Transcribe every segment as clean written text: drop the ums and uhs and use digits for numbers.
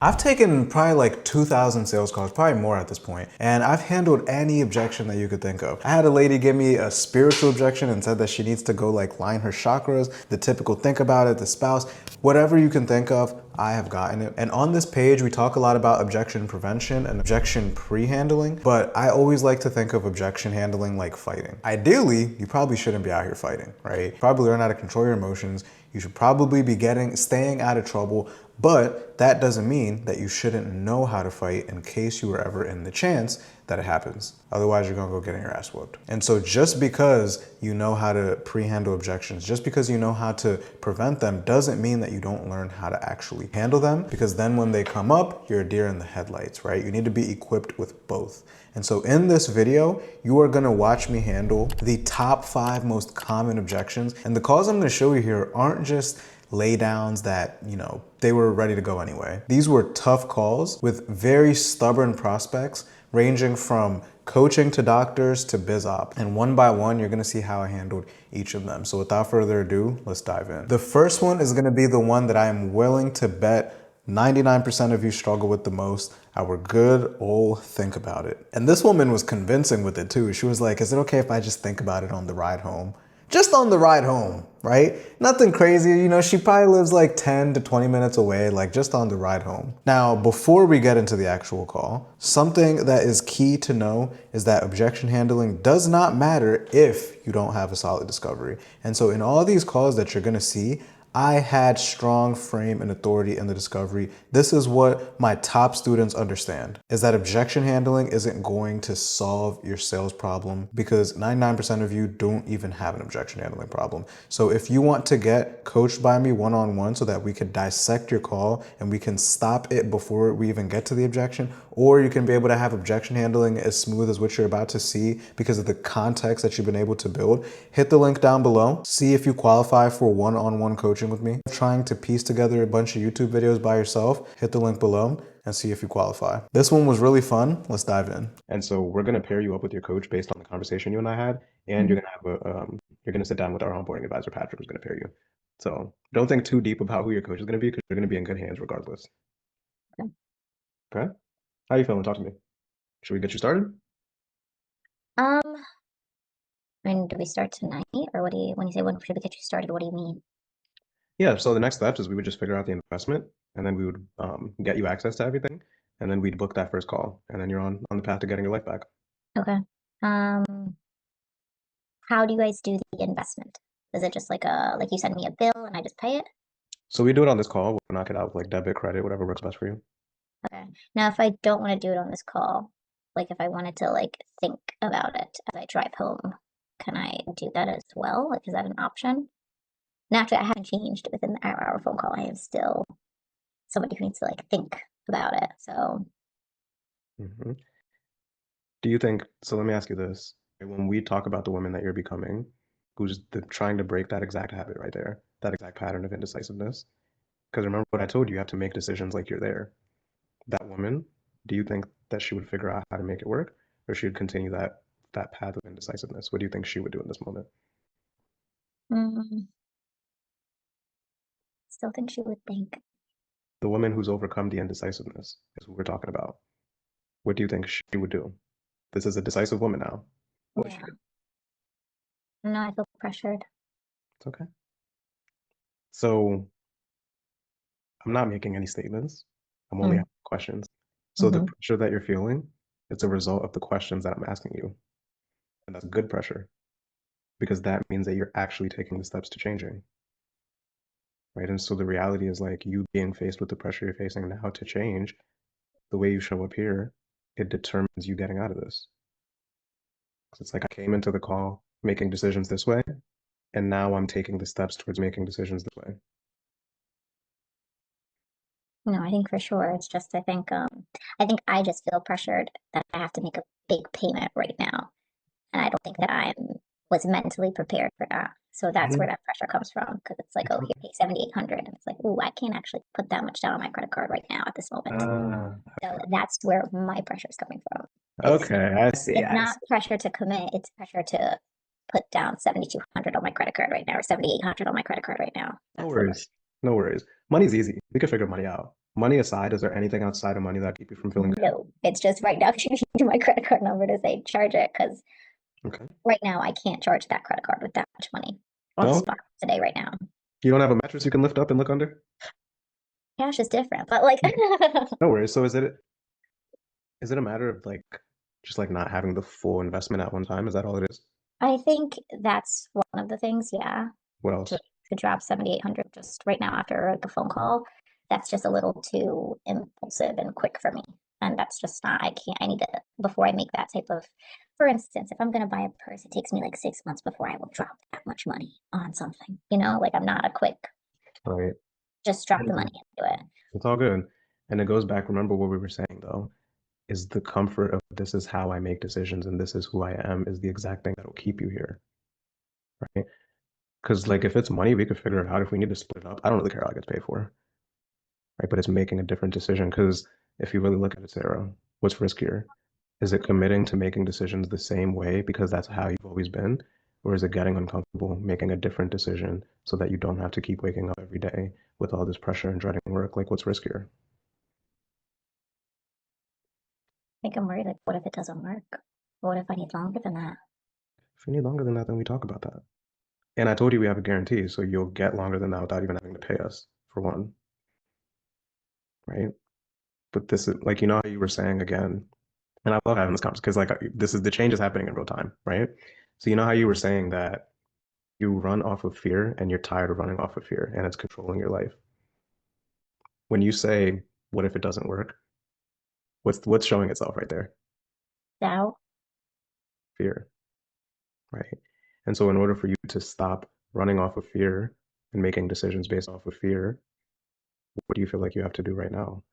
I've taken probably like 2,000 sales calls, probably more at this point, and I've handled any objection that you could think of. I had a lady give me a spiritual objection and said that she needs to go like line her chakras, the typical think about it, the spouse, whatever you can think of, I have gotten it. And on this page, we talk a lot about objection prevention and objection pre-handling, but I always like to think of objection handling like fighting. Ideally, you probably shouldn't be out here fighting, right? Probably learn how to control your emotions. You should probably be staying out of trouble, but that doesn't mean that you shouldn't know how to fight in case you were ever in the chance that it happens. Otherwise, you're gonna go getting your ass whooped. And so just because you know how to pre-handle objections, just because you know how to prevent them, doesn't mean that you don't learn how to actually handle them, because then when they come up, you're a deer in the headlights, right? You need to be equipped with both. And so in this video, you are gonna watch me handle the top 5 most common objections. And the calls I'm gonna show you here aren't just laydowns that, they were ready to go anyway. These were tough calls with very stubborn prospects, ranging from coaching to doctors to biz op. And one by one, you're gonna see how I handled each of them. So without further ado, let's dive in. The first one is gonna be the one that I am willing to bet 99% of you struggle with the most, our good old think about it. And this woman was convincing with it too. She was like, is it okay if I just think about it on the ride home? Just on the ride home, right? Nothing crazy, she probably lives like 10 to 20 minutes away, like just on the ride home. Now, before we get into the actual call, something that is key to know is that objection handling does not matter if you don't have a solid discovery. And so in all these calls that you're gonna see, I had strong frame and authority in the discovery. This is what my top students understand, is that objection handling isn't going to solve your sales problem, because 99% of you don't even have an objection handling problem. So if you want to get coached by me one-on-one so that we can dissect your call and we can stop it before we even get to the objection, or you can be able to have objection handling as smooth as what you're about to see because of the context that you've been able to build, hit the link down below. See if you qualify for one-on-one coaching with me. Trying to piece together a bunch of YouTube videos by yourself, hit the link below and see if you qualify. This one was really fun. Let's dive in. And so we're going to pair you up with your coach based on the conversation you and I had, and you're going to have you're going to sit down with our onboarding advisor, Patrick, who's going to pair you. So don't think too deep about who your coach is going to be, because you're going to be in good hands regardless. Okay. Okay? How you feeling? Talk to me. Should we get you started? Um, do we start tonight, or when you say when should we get you started, what do you mean? Yeah, so the next steps is we would just figure out the investment, and then we would get you access to everything, and then we'd book that first call, and then you're on the path to getting your life back. Okay. How do you guys do the investment? Is it just like you send me a bill and I just pay it? So we do it on this call. We'll knock it out with like debit, credit, whatever works best for you. Okay. Now, if I don't want to do it on this call, like if I wanted to think about it as I drive home, can I do that as well? Like, is that an option? Naturally, I haven't changed within our phone call. I am still somebody who needs to think about it. So, hmm Do you think, so let me ask you this. When we talk about the woman that you're becoming, who's trying to break that exact habit right there, that exact pattern of indecisiveness, because remember what I told you, you have to make decisions like you're there. That woman, do you think that she would figure out how to make it work, or she would continue that path of indecisiveness? What do you think she would do in this moment? mm, still think she would think. The woman who's overcome the indecisiveness is who we're talking about. What do you think she would do? This is a decisive woman now. What would she Yeah. do? No, I feel pressured. It's okay. So I'm not making any statements. I'm only Mm. asking questions. So the Hmm. pressure that you're feeling, it's a result of the questions that I'm asking you. And that's good pressure, because that means that you're actually taking the steps to changing. Right. And so the reality is, like, you being faced with the pressure you're facing now to change, the way you show up here, it determines you getting out of this. 'Cause it's like I came into the call making decisions this way, and now I'm taking the steps towards making decisions this way. No, I think for sure. It's just I think I just feel pressured that I have to make a big payment right now. And I don't think that I was mentally prepared for that. So that's where Mhm. that pressure comes from. Because it's like, It's oh, here, okay. pay 7,800. And it's like, oh, I can't actually put that much down on my credit card right now at this moment. So Okay. that's where my pressure is coming from. It's Okay, I see. it's I not see. pressure to commit, it's pressure to put down 7,200 on my credit card right now or 7,800 on my credit card right now. No That's the pressure. worries. No worries. Money's easy. We can figure money out. Money aside, is there anything outside of money that keep you from feeling good? No, it's just right now changing to my credit card number to say charge it because Okay. right now I can't charge that credit card with that much money on the No, spot today right now. you don't have a mattress you can lift up and look under? Cash is different, but like No worries. So is it a matter of like just like not having the full investment at one time? Is that all it is? I think that's one of the things, yeah, What to else? to drop 7,800 just right now after like a phone call. That's just a little too impulsive and quick for me. And that's just not, I can't, I need to, before I make that type of, for instance, if I'm going to buy a purse, it takes me like 6 months before I will drop that much money on something, like I'm not a quick, Right. just drop the And money into it. it's all good. And it goes back, remember what we were saying though, is the comfort of this is how I make decisions and this is who I am is the exact thing that'll keep you here. Right. Because like if it's money, we could figure it out. If we need to split it up, I don't really care how it gets paid for. Right. But it's making a different decision. Because if you really look at it, Sarah, what's riskier? Is it committing to making decisions the same way because that's how you've always been? Or is it getting uncomfortable, making a different decision so that you don't have to keep waking up every day with all this pressure and dreading work? Like, what's riskier? I think I'm worried, like, what if it doesn't work? What if I need longer than that? If you need longer than that, then we talk about that. And I told you we have a guarantee, so you'll get longer than that without even having to pay us, for one, right? But this is like, you know how you were saying again, and I love having this conversation because like this is the change is happening in real time, right? So you know how you were saying that you run off of fear and you're tired of running off of fear and it's controlling your life. When you say, what if it doesn't work? What's showing itself right there? Doubt. Fear, right? And so in order for you to stop running off of fear and making decisions based off of fear, what do you feel like you have to do right now?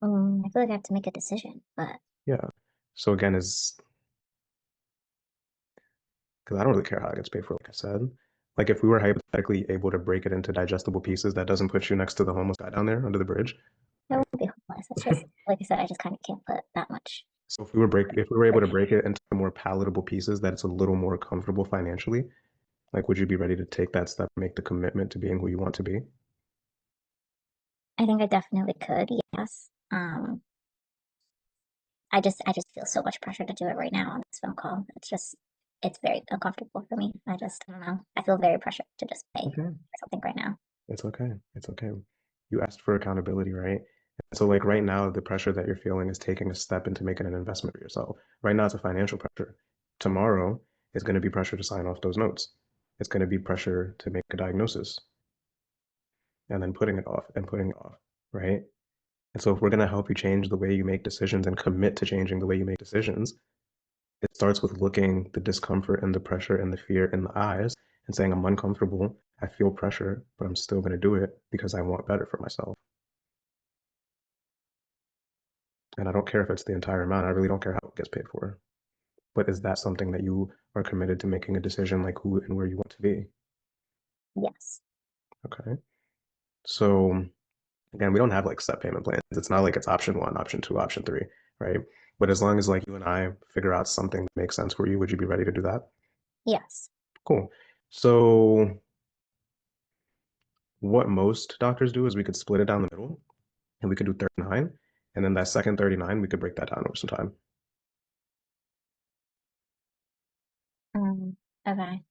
I feel like I have to make a decision, but Yeah. So again, is because I don't really care how it gets paid for, like I said. Like if we were hypothetically able to break it into digestible pieces, that doesn't put you next to the homeless guy down there under the bridge, I right? won't be homeless. It's just, like I said, I just kind of can't put that much. So if we were able to break it into more palatable pieces that it's a little more comfortable financially, like would you be ready to take that step, make the commitment to being who you want to be? I think I definitely could, yes. I just feel so much pressure to do it right now on this phone call. It's very uncomfortable for me. I don't know. I feel very pressured to just pay Okay. for something right now. It's okay. It's okay. You asked for accountability, right? So like right now, the pressure that you're feeling is taking a step into making an investment for yourself. Right now, it's a financial pressure. Tomorrow is going to be pressure to sign off those notes. It's going to be pressure to make a diagnosis and then putting it off and putting it off, right? And so if we're going to help you change the way you make decisions and commit to changing the way you make decisions, it starts with looking the discomfort and the pressure and the fear in the eyes and saying, I'm uncomfortable. I feel pressure, but I'm still going to do it because I want better for myself. And I don't care if it's the entire amount. I really don't care how it gets paid for. But is that something that you are committed to making a decision like who and where you want to be? Yes. Okay. So again, we don't have like set payment plans. It's not like it's option one, option two, option three, right? But as long as like you and I figure out something that makes sense for you, would you be ready to do that? Yes. Cool. So what most doctors do is we could split it down the middle and we could do 39. And then that second 39, we could break that down over some time. Okay.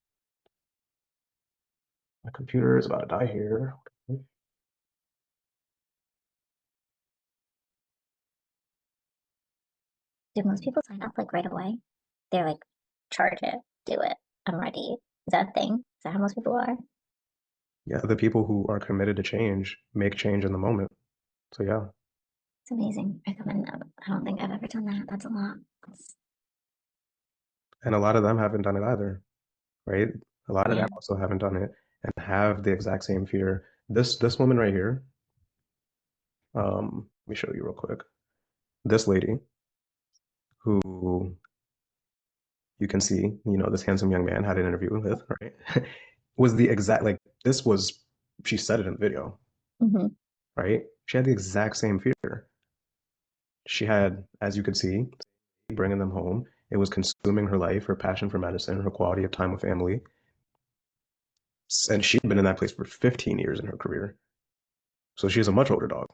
My computer is about to die here. Do most people sign up like right away? They're like, charge it, do it, I'm ready. Is that a thing? Is that how most people are? Yeah, the people who are committed to change make change in the moment. So yeah. It's amazing. I commend them. I don't think I've ever done that. That's a lot. That's, And a lot of them haven't done it either, right? A lot of them yeah. also haven't done it and have the exact same fear. This woman right here, let me show you real quick. This lady who you can see, this handsome young man had an interview with, right? Was the exact like this was she said it in the video, Hmm. right? She had the exact same fear. She had, as you could see, bringing them home. It was consuming her life, her passion for medicine, her quality of time with family. And she'd been in that place for 15 years in her career. So she's a much older dog.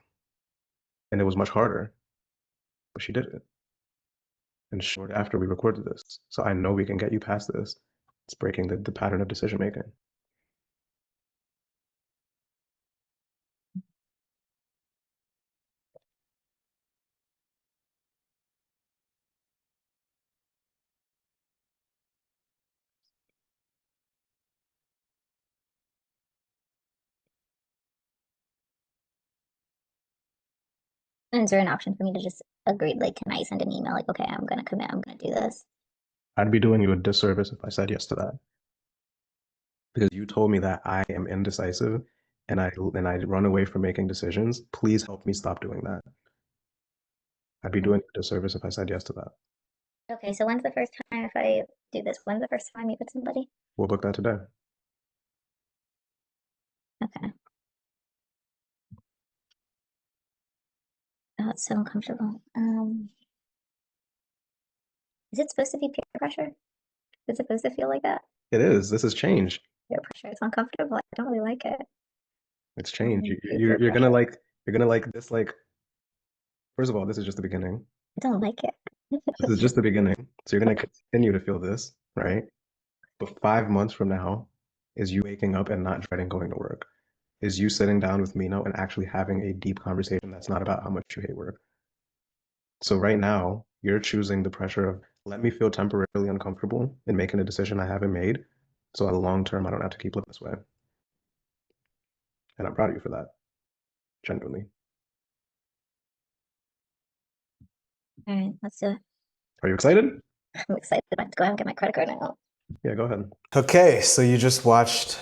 And it was much harder, but she did it. And short after we recorded this. So I know we can get you past this. It's breaking the pattern of decision making. And is there an option for me to just agree? Like, can I send an email like, okay, I'm gonna commit, I'm gonna do this? I'd be doing you a disservice if I said yes to that. Because you told me that I am indecisive and I run away from making decisions. Please help me stop doing that. I'd be doing you a disservice if I said yes to that. Okay, so when's the first time if I do this? When's the first time I meet with somebody? We'll book that today. Okay. Oh, it's so uncomfortable. Is it supposed to be peer pressure? Is it supposed to feel like that? It is. This is change. Peer pressure. It's uncomfortable. I don't really like it. It's change. Peer You're gonna pressure. like this like first of all, this is just the beginning. I don't like it. This is just the beginning. So you're gonna continue to feel this, right? But 5 months from now is you waking up and not dreading going to work. Is you sitting down with Mino and actually having a deep conversation that's not about how much you hate work. So right now, you're choosing the pressure of let me feel temporarily uncomfortable in making a decision I haven't made. So long term, I don't have to keep living this way. And I'm proud of you for that, genuinely. All right, let's do it. Are you excited? I'm excited. I have to go out and get my credit card now. Yeah, go ahead. Okay, so you just watched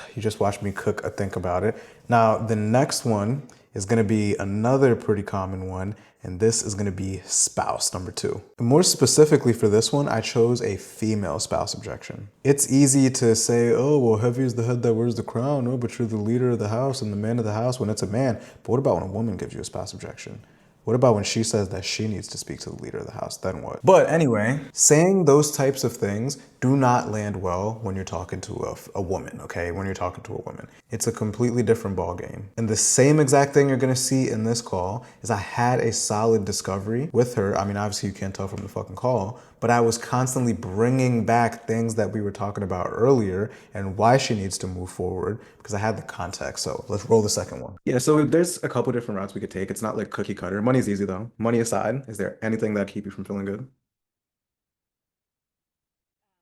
me cook a think about it. Now the next one is gonna be another pretty common one, and this is gonna be spouse number 2. And more specifically for this one, I chose a female spouse objection. It's easy to say, oh, well, heavy is the head that wears the crown. Oh, but you're the leader of the house and the man of the house when it's a man. But what about when a woman gives you a spouse objection? What about when she says that she needs to speak to the leader of the house? Then what? But anyway, saying those types of things do not land well when you're talking to a woman, okay? When you're talking to a woman. It's a completely different ball game. And the same exact thing you're gonna see in this call is I had a solid discovery with her. I mean, obviously you can't tell from the fucking call, but I was constantly bringing back things that we were talking about earlier and why she needs to move forward because I had the context. So let's roll the second one. Yeah, so there's a couple different routes we could take. It's not like cookie cutter. Money's easy though. Money aside, is there anything that keep you from feeling good?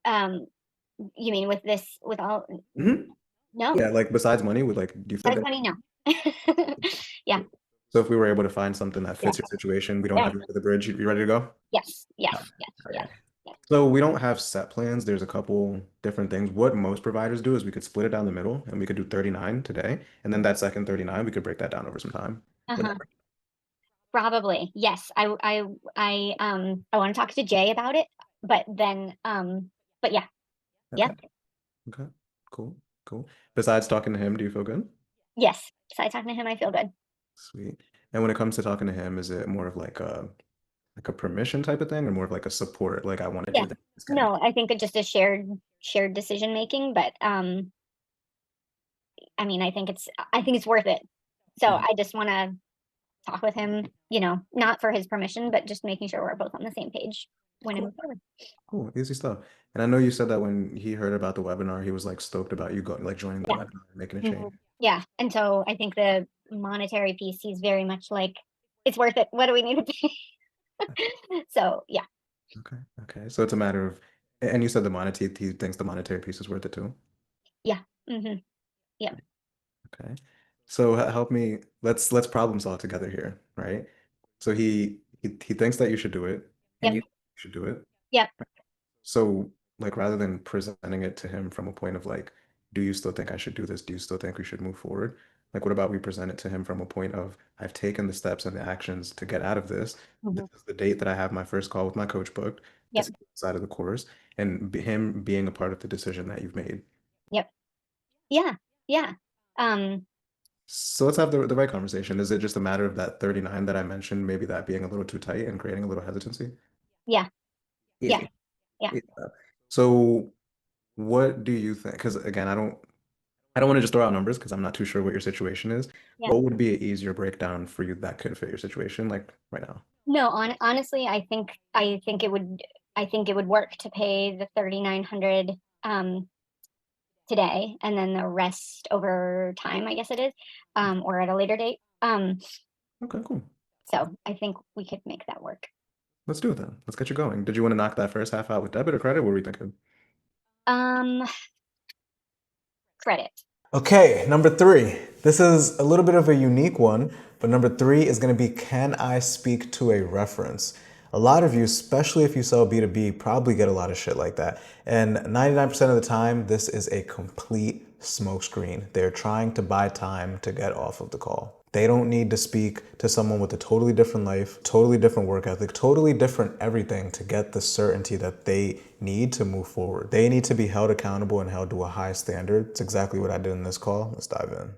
Um, you mean with this, with all? Mhm. No, Yeah, like besides money, would like do you feel that's good? funny. No. Yeah. So if we were able to find something that Yeah. fits your situation, we don't Yeah. have you over the bridge, you ready to go? Yes. Yes. Okay. Yes. Okay. Yes. Yes. So we don't have set plans. There's a couple different things. What most providers do is we could split it down the middle and we could do 39 today. And then that second 39, we could break that down over some time. Would Uh-huh. that work? Probably. Yes. I want to talk to Jay about it, but then but yeah. Yeah. Okay. Okay. Cool. Cool. Besides talking to him, do you feel good? Yes. So I talking to him, I feel good. Sweet. And when it comes to talking to him, is it more of like a permission type of thing or more of like a support? Like I want to Yeah. do this kind of No, I think it's just a shared decision making, but I mean, I think it's worth it. So Mhm. I just want to talk with him, not for his permission, but just making sure we're both on the same page when I Cool. move forward. Cool. Easy stuff. And I know you said that when he heard about the webinar, he was like stoked about you going like joining the Yeah. webinar and making a change. Mhm. Yeah. And so I think the monetary piece, he's very much like, it's worth it. What do we need to pay? So yeah. Okay. Okay. So it's a matter of, and you said he thinks the monetary piece is worth it too. Yeah. Yeah. Okay. So help me, let's problem solve together here, right? So he thinks that you should do it and Yep. you should do it. Yep. So like rather than presenting it to him from a point of like, do you still think I should do this? Do you still think we should move forward? Like what about we present it to him from a point of I've taken the steps and the actions to get out of this. This Mhm. is the date that I have my first call with my coach booked. This Yep. is the side of the course and him being a part of the decision that you've made. Yep. Yeah. Yeah. Um, So let's have the right conversation. Is it just a matter of that 39 that I mentioned, maybe that being a little too tight and creating a little hesitancy? yeah. Yeah. Easy. Yeah. Easy. So what do you think? Because again, I don't want to just throw out numbers because I'm not too sure what your situation is. Yeah. What would be an easier breakdown for you that could fit your situation, like right now? No, honestly, I think it would work to pay the 3,900 today, and then the rest over time, I guess it is, or at a later date. Okay, cool. So I think we could make that work. Let's do it then. Let's get you going. Did you want to knock that first half out with debit or credit? What were you thinking? Credit. Okay, number 3. This is a little bit of a unique one, but number 3 is going to be, can I speak to a reference? A lot of you, especially if you sell B2B, probably get a lot of shit like that. And 99% of the time, this is a complete smokescreen. They're trying to buy time to get off of the call. They don't need to speak to someone with a totally different life, totally different work ethic, totally different everything to get the certainty that they need to move forward. They need to be held accountable and held to a high standard. It's exactly what I did in this call. Let's dive in.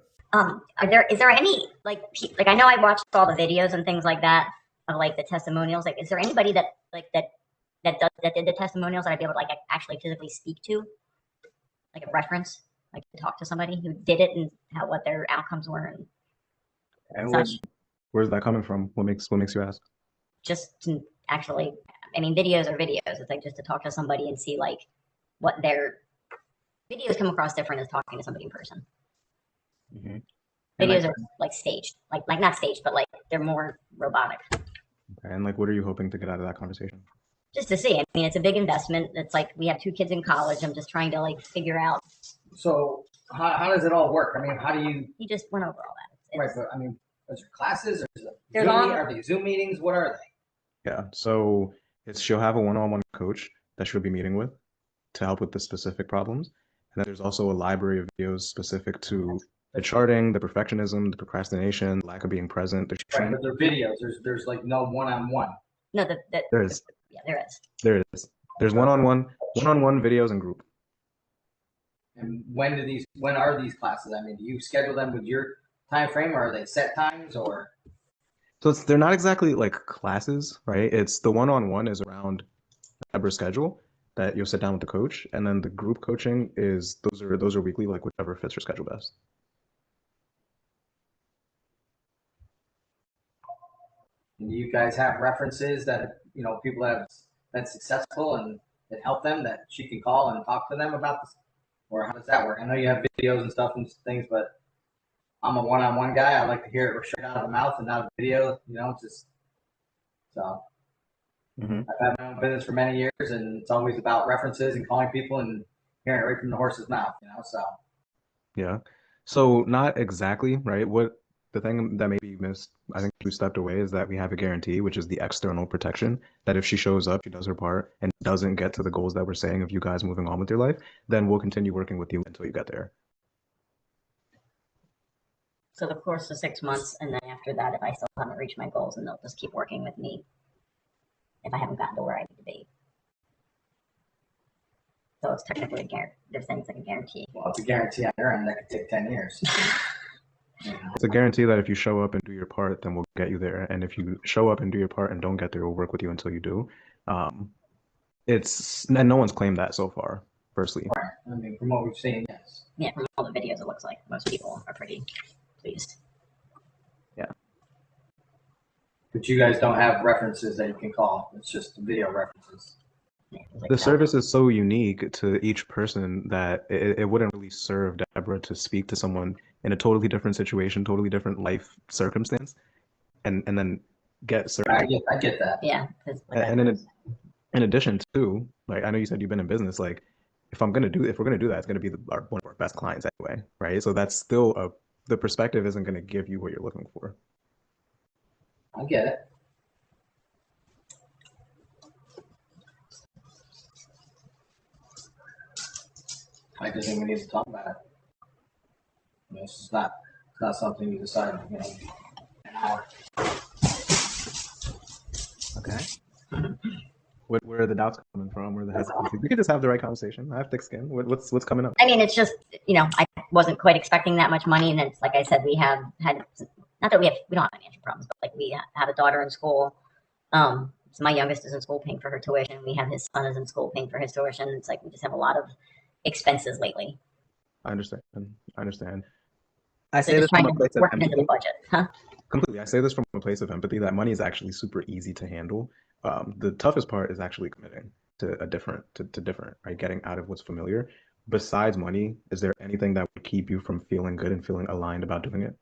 Is there any like I know I watched all the videos and things like that of like the testimonials. Like, is there anybody that did the testimonials that I'd be able to like actually physically speak to, like a reference, like to talk to somebody who did it and what their outcomes were and such? Where's that coming from? What makes you ask? Just to actually, I mean, videos are videos. It's like just to talk to somebody and see like what their videos come across different as talking to somebody in person. Mm-hmm. Videos are like staged, like not staged, but like they're more robotic. Okay, and like, what are you hoping to get out of that conversation? Just to see. I mean, it's a big investment. It's like we have 2 kids in college. I'm just trying to like figure out. So how does it all work? I mean, how do you? He just went over all that. Right, but I mean, is there classes or They're long. Are they Zoom meetings? What are they? Yeah, so she'll have a one-on-one coach that she'll be meeting with to help with the specific problems. And then there's also a library of videos specific to the charting, the perfectionism, the procrastination, lack of being present. Right, but they're videos. There's like no one-on-one. No, there is. Yeah, there is. There is. There's one-on-one videos and group. And when are these classes? I mean, do you schedule them with your time frame, or are they set times, or? So they're not exactly like classes, right? It's the one-on-one is around Deborah's schedule that you'll sit down with the coach, and then the group coaching is those are weekly, like whichever fits your schedule best. And do you guys have references that people that have been successful and that help them that she can call and talk to them about this, or how does that work? I know you have videos and stuff and things, but I'm a one-on-one guy. I like to hear it straight out of the mouth and not a video. It's just so. Mm-hmm. I've had my own business for many years, and it's always about references and calling people and hearing it right from the horse's mouth. So. Yeah. So not exactly, right? What the thing that maybe missed, I think we stepped away, is that we have a guarantee, which is the external protection, that if she shows up, she does her part, and doesn't get to the goals that we're saying of you guys moving on with your life, then we'll continue working with you until you get there. So the course is 6 months, and then after that, if I still haven't reached my goals, then they'll just keep working with me if I haven't gotten to where I need to be. So it's technically a guarantee. They're saying it's like a guarantee. Well, it's a guarantee on your end that could take 10 years. It's a guarantee that if you show up and do your part, then we'll get you there. And if you show up and do your part and don't get there, we'll work with you until you do. And no one's claimed that so far, firstly. Right. I mean, from what we've seen, yes. Yeah, from all the videos, it looks like most people are pretty pleased. Yeah. But you guys don't have references that you can call. It's just video references. Yeah, like The service is so unique to each person that it wouldn't really serve Deborah to speak to someone in a totally different situation, totally different life circumstance, and then get certainty. I get that. Yeah. And in addition to, like, I know you said you've been in business, like, if we're gonna do that, it's gonna be one of our best clients anyway, right? So that's still the perspective isn't gonna give you what you're looking for. I get it. I just think we need to talk about it. This is not something you decide, in an hour. Okay. Where are the doubts coming from? Where the hesitancy? We could just have the right conversation. I have thick skin. What's coming up? I mean, it's just, I wasn't quite expecting that much money. And it's like I said, we have had, not that we don't have financial problems, but like we have a daughter in school. So my youngest is in school paying for her tuition. We have his son is in school paying for his tuition. It's like we just have a lot of expenses lately. I understand. I understand. I say They're this just trying from a to place of work it into the empathy. budget, huh? Completely. I say this from a place of empathy that money is actually super easy to handle. The toughest part is actually committing to a different, right? Getting out of what's familiar. Besides money, is there anything that would keep you from feeling good and feeling aligned about doing it?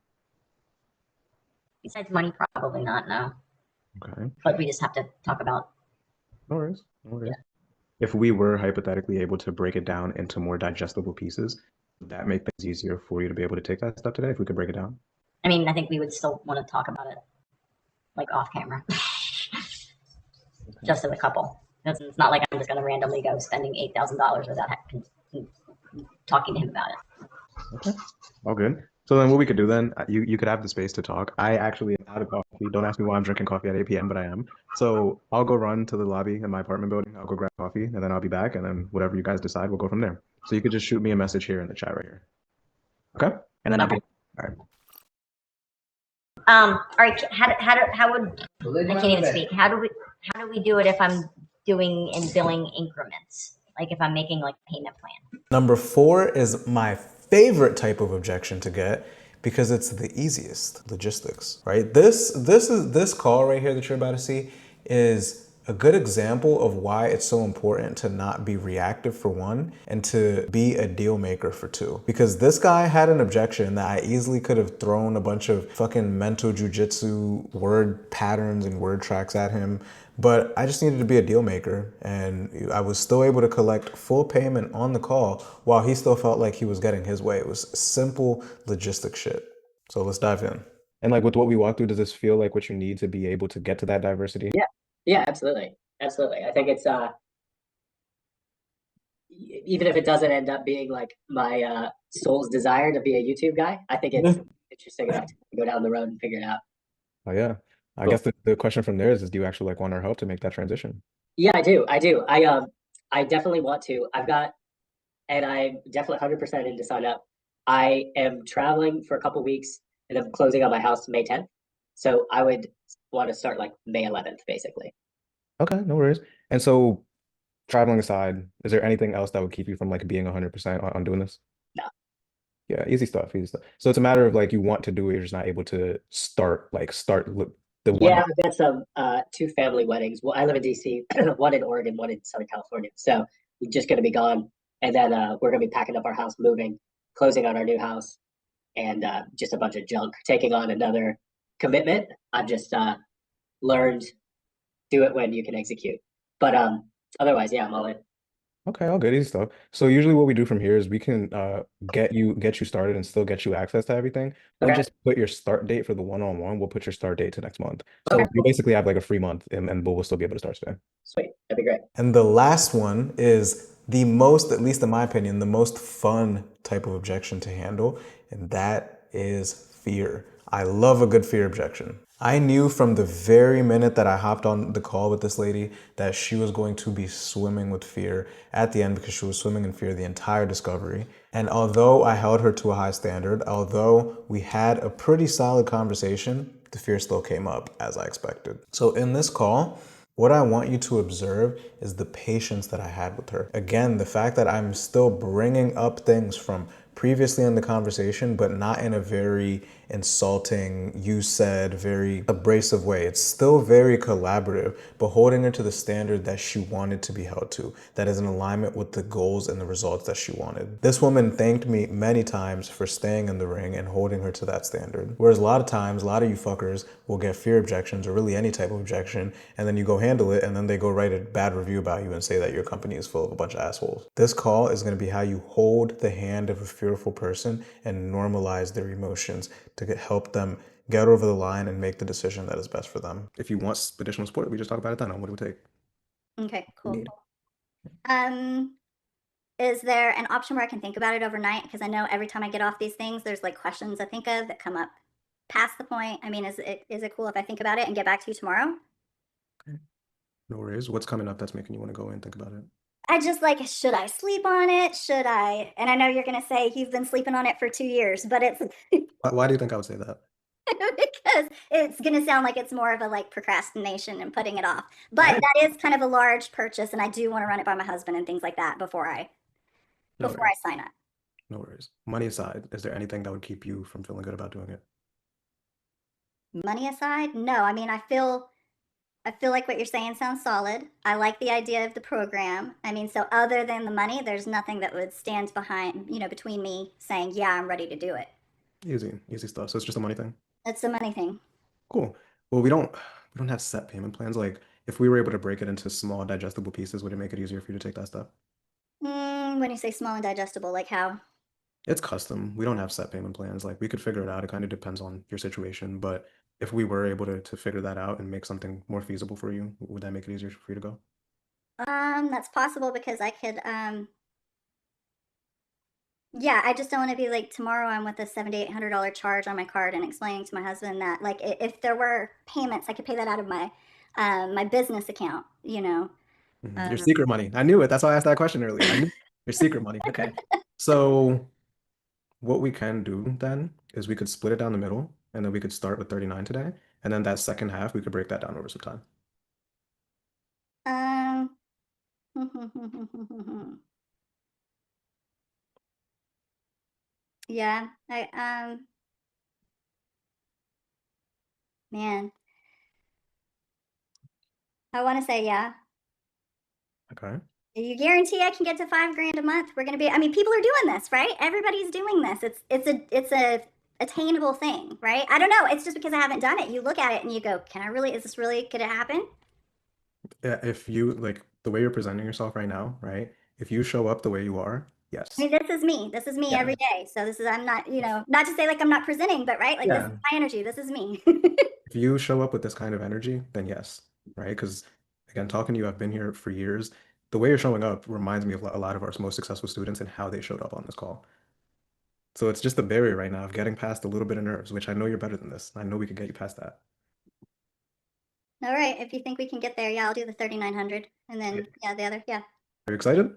Besides money, probably not, no. Okay. But we just have to talk about. No worries. No worries. If we were hypothetically able to break it down into more digestible pieces, would that make things easier for you to be able to take that step today if we could break it down? I mean, I think we would still want to talk about it, like off camera, just as a couple. It's not like I'm just going to randomly go spending $8,000 without talking to him about it. Okay. All good. So then what we could do then, you could have the space to talk. I actually am out of coffee. Don't ask me why I'm drinking coffee at 8 p.m., but I am. So I'll go run to the lobby in my apartment building. I'll go grab coffee and then I'll be back. And then whatever you guys decide, we'll go from there. So you could just shoot me a message here in the chat right here. Okay? And then I'll Okay. get, all right. All right. How would I can't even speak. How do we do it if I'm doing in billing increments? Like if I'm making like a payment plan. Number 4 is my favorite type of objection to get because it's the easiest. Logistics, right? This call right here that you're about to see is a good example of why it's so important to not be reactive for one and to be a deal maker for two. Because this guy had an objection that I easily could have thrown a bunch of fucking mental jujitsu word patterns and word tracks at him, but I just needed to be a deal maker, and I was still able to collect full payment on the call while he still felt like he was getting his way. It was simple logistic shit. So let's dive in. And like with what we walked through, does this feel like what you need to be able to get to that diversity? Yeah, absolutely. Absolutely. I think it's even if it doesn't end up being like my soul's desire to be a YouTube guy, I think it's interesting enough to go down the road and figure it out. Oh yeah. I guess the question from there is do you actually like want our help to make that transition? Yeah, I do. I definitely want to. And I'm definitely 100% in to sign up. I am traveling for a couple weeks and I'm closing on my house May 10th. So I would want to start like May 11th, basically. Okay, no worries. And so traveling aside, is there anything else that would keep you from like being 100% on doing this? No. Yeah, easy stuff, easy stuff. So it's a matter of like you want to do it, you're just not able to start the one. Yeah, I've got some 2 family weddings. Well, I live in DC, one in Oregon, one in Southern California. So we're just going to be gone. And then we're going to be packing up our house, moving, closing on our new house, and just a bunch of junk, taking on another commitment. I've just learned do it when you can execute. But otherwise, yeah, I'm all in. Okay, all good, easy stuff. So usually what we do from here is we can get you started and still get you access to everything. We'll Okay. just put your start date for the one-on-one. We'll put your start date to next month. So Okay. you basically have like a free month and we'll still be able to start today. Sweet. That'd be great. And the last one is the most, at least in my opinion, the most fun type of objection to handle, and that is fear. I love a good fear objection. I knew from the very minute that I hopped on the call with this lady that she was going to be swimming with fear at the end because she was swimming in fear the entire discovery. And although I held her to a high standard, although we had a pretty solid conversation, the fear still came up as I expected. So in this call, what I want you to observe is the patience that I had with her. Again, the fact that I'm still bringing up things from previously in the conversation, but not in a very insulting, you said, very abrasive way. It's still very collaborative, but holding her to the standard that she wanted to be held to, that is in alignment with the goals and the results that she wanted. This woman thanked me many times for staying in the ring and holding her to that standard. Whereas a lot of times, a lot of you fuckers will get fear objections or really any type of objection, and then you go handle it, and then they go write a bad review about you and say that your company is full of a bunch of assholes. This call is going to be how you hold the hand of a fearful person and normalize their emotions to help them get over the line and make the decision that is best for them. If you want additional support, we just talk about it then on what it would take. Okay, cool. Is there an option where I can think about it overnight? Because I know every time I get off these things, there's like questions I think of that come up past the point. I mean, is it cool if I think about it and get back to you tomorrow? Okay. No worries. What's coming up that's making you want to go in and think about it? I just like, should I sleep on it? Should I? And I know you're going to say you've been sleeping on it for 2 years, but it's Why do you think I would say that? because it's going to sound like it's more of a like procrastination and putting it off. But that is kind of a large purchase, and I do want to run it by my husband and things like that before I sign up. No worries. Money aside, is there anything that would keep you from feeling good about doing it? Money aside, no. I mean, I feel like what you're saying sounds solid. I like the idea of the program. I mean, so other than the money, there's nothing that would stand behind, between me saying, yeah, I'm ready to do it. Easy stuff. So it's just a money thing. It's the money thing. Cool. Well, we don't have set payment plans. Like if we were able to break it into small digestible pieces, would it make it easier for you to take that step? When you say small and digestible, like how? It's custom. We don't have set payment plans. Like we could figure it out. It kind of depends on your situation. But if we were able to figure that out and make something more feasible for you, would that make it easier for you to go? That's possible because I could, yeah, I just don't want to be like tomorrow I'm with a $7,800 charge on my card and explaining to my husband that like if there were payments, I could pay that out of my my business account, Your secret money. I knew it. That's why I asked that question earlier. I knew your secret money. Okay. So what we can do then is we could split it down the middle and then we could start with 39 today. And then that second half, we could break that down over some time. Um, yeah, man, I want to say yeah. Okay. You guarantee I can get to $5,000 a month? We're gonna be. I mean, people are doing this, right? Everybody's doing this. It's a attainable thing, right? I don't know. It's just because I haven't done it. You look at it and you go, "Can I really? Is this really? Could it happen?" Yeah, if you like the way you're presenting yourself right now, right? If you show up the way you are, yes. I mean, this is me. This is me Yeah. every day. So this is. I'm not. Not to say like I'm not presenting, but right, like this Yeah. is my energy. This is me. If you show up with this kind of energy, then yes, right? Because again, talking to you, I've been here for years. The way you're showing up reminds me of a lot of our most successful students and how they showed up on this call. So it's just the barrier right now of getting past a little bit of nerves, which I know you're better than this. I know we can get you past that. All right. If you think we can get there, yeah, I'll do the 3,900, and then yeah, the other, yeah. Are you excited?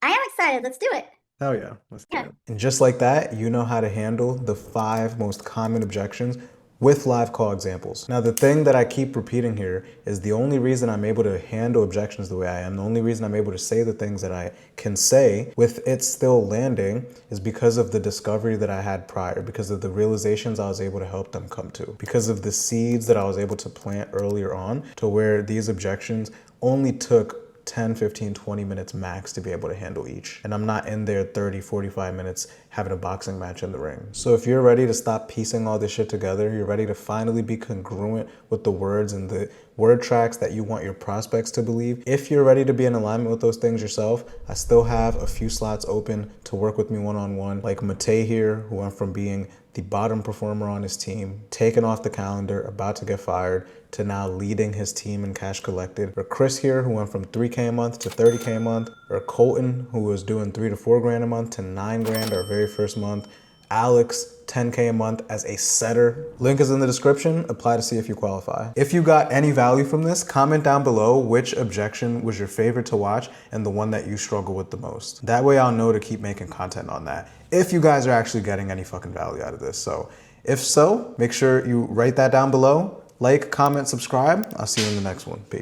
I am excited. Let's do it. Hell yeah, let's do Yeah. it. And just like that, you know how to handle the 5 most common objections with live call examples. Now, the thing that I keep repeating here is the only reason I'm able to handle objections the way I am, the only reason I'm able to say the things that I can say with it still landing is because of the discovery that I had prior, because of the realizations I was able to help them come to, because of the seeds that I was able to plant earlier on to where these objections only took 10, 15, 20 minutes max to be able to handle each. And I'm not in there 30, 45 minutes having a boxing match in the ring. So if you're ready to stop piecing all this shit together, you're ready to finally be congruent with the words and the word tracks that you want your prospects to believe. If you're ready to be in alignment with those things yourself, I still have a few slots open to work with me one-on-one. Like Matei here, who went from being the bottom performer on his team, taken off the calendar, about to get fired, to now leading his team in cash collected. Or Chris here, who went from 3K a month to 30K a month. Or Colton, who was doing 3 to 4 grand a month to 9 grand our very first month. Alex, 10K a month as a setter. Link is in the description. Apply to see if you qualify. If you got any value from this, comment down below which objection was your favorite to watch and the one that you struggle with the most. That way I'll know to keep making content on that, if you guys are actually getting any fucking value out of this. So if so, make sure you write that down below. Like, comment, subscribe. I'll see you in the next one. Peace.